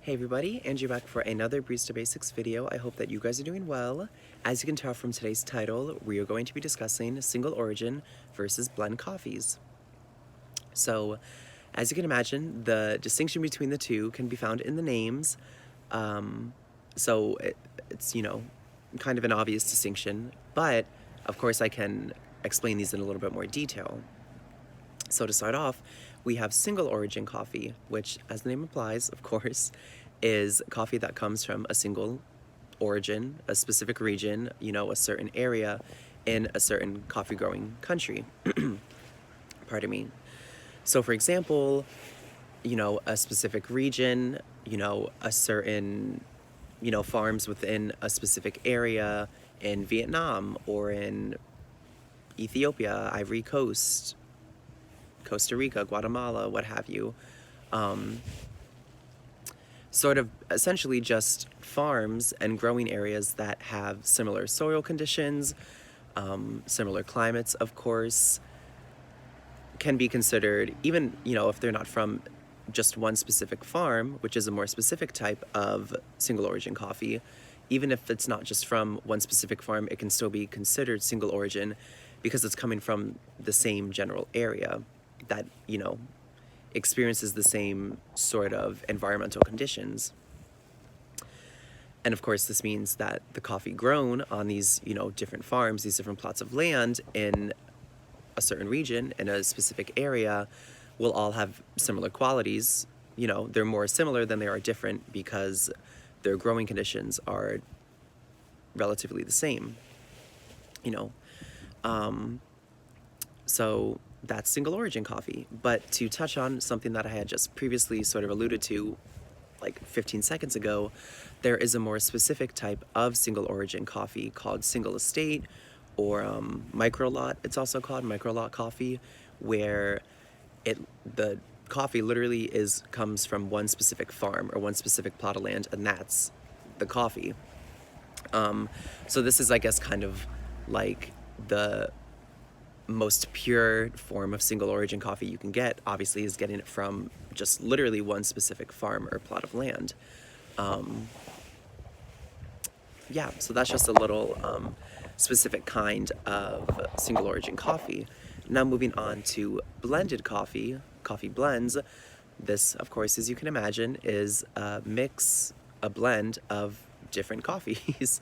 Hey everybody, Angie back for another Barista Basics video. I hope that you guys are doing well. As you can tell from today's title, we are going to be discussing single origin versus blend coffees. So, as you can imagine, the distinction between the two can be found in the names. It's, kind of an obvious distinction, but of course I can explain these in a little bit more detail. So to start off, we have single origin coffee, which, as the name implies, of course, is coffee that comes from a single origin, a specific region, a certain area in a certain coffee growing country. Pardon me. So for example, a specific region, a certain, farms within a specific area in Vietnam or in Ethiopia, Ivory Coast, Costa Rica, Guatemala, what have you. Sort of essentially just farms and growing areas that have similar soil conditions, similar climates, of course, can be considered, even, if they're not from just one specific farm, which is a more specific type of single origin coffee. Even if it's not just from one specific farm, it can still be considered single origin because it's coming from the same general area that, experiences the same sort of environmental conditions. And of course, this means that the coffee grown on these, different farms, these different plots of land in a certain region, in a specific area, will all have similar qualities. They're more similar than they are different because their growing conditions are relatively the same, So that's single origin coffee. But to touch on something that I had just previously sort of alluded to like 15 seconds ago, there is a more specific type of single origin coffee called single estate or micro lot. It's also called micro lot coffee, where the coffee literally comes from one specific farm or one specific plot of land, and that's the coffee. So this is, I guess, kind of like the most pure form of single origin coffee you can get, obviously, is getting it from just literally one specific farm or plot of land. Yeah, so that's just a little specific kind of single origin coffee. Now moving on to blended coffee, coffee blends. This, of course, as you can imagine, is a blend of different coffees.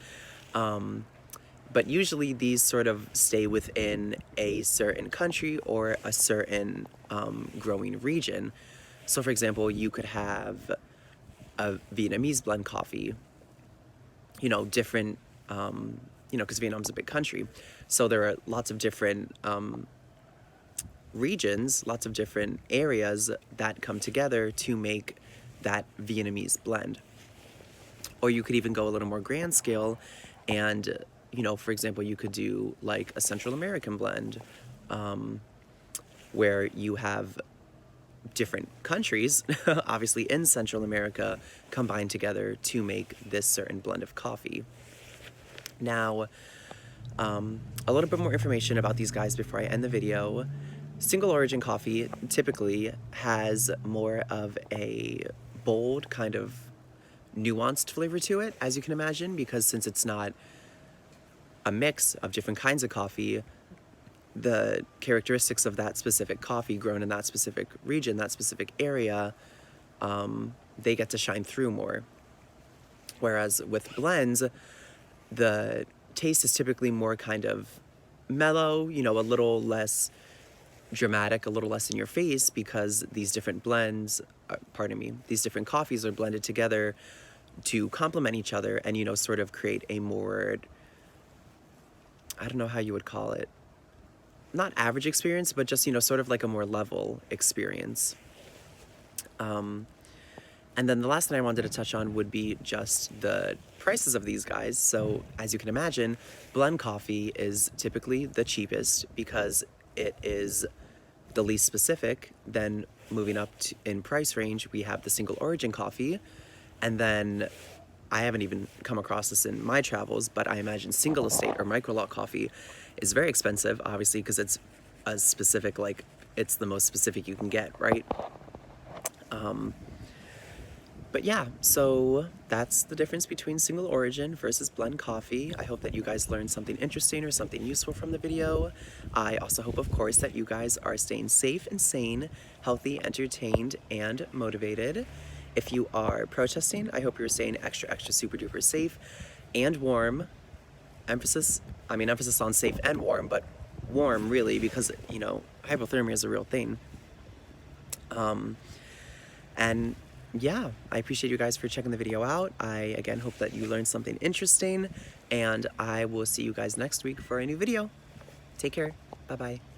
But usually these sort of stay within a certain country or a certain growing region. So for example, you could have a Vietnamese blend coffee, different, because Vietnam's a big country. So there are lots of different regions, lots of different areas that come together to make that Vietnamese blend. Or you could even go a little more grand scale and for example, you could do like a Central American blend, where you have different countries, obviously in Central America, combined together to make this certain blend of coffee. Now, a little bit more information about these guys before I end the video. Single origin coffee typically has more of a bold, kind of nuanced flavor to it, as you can imagine, because since it's not a mix of different kinds of coffee, the characteristics of that specific coffee grown in that specific region, that specific area, they get to shine through more. Whereas with blends, the taste is typically more kind of mellow, a little less dramatic, a little less in your face, because these different these different coffees are blended together to complement each other and, sort of create a more, I don't know how you would call it, not average experience, but just, sort of like a more level experience. And then the last thing I wanted to touch on would be just the prices of these guys. So as you can imagine, blend coffee is typically the cheapest because it is the least specific. Then moving up in price range, we have the single origin coffee. And then I haven't even come across this in my travels, but I imagine single estate or micro lot coffee is very expensive, obviously, because it's a specific, it's the most specific you can get, right? But yeah, so that's the difference between single origin versus blend coffee. I hope that you guys learned something interesting or something useful from the video. I also hope, of course, that you guys are staying safe and sane, healthy, entertained, and motivated. If you are protesting, I hope you're staying extra, extra, super duper safe and warm. Emphasis on safe and warm, but warm really, because, you know, hypothermia is a real thing. And yeah, I appreciate you guys for checking the video out. I, again, hope that you learned something interesting, and I will see you guys next week for a new video. Take care. Bye-bye.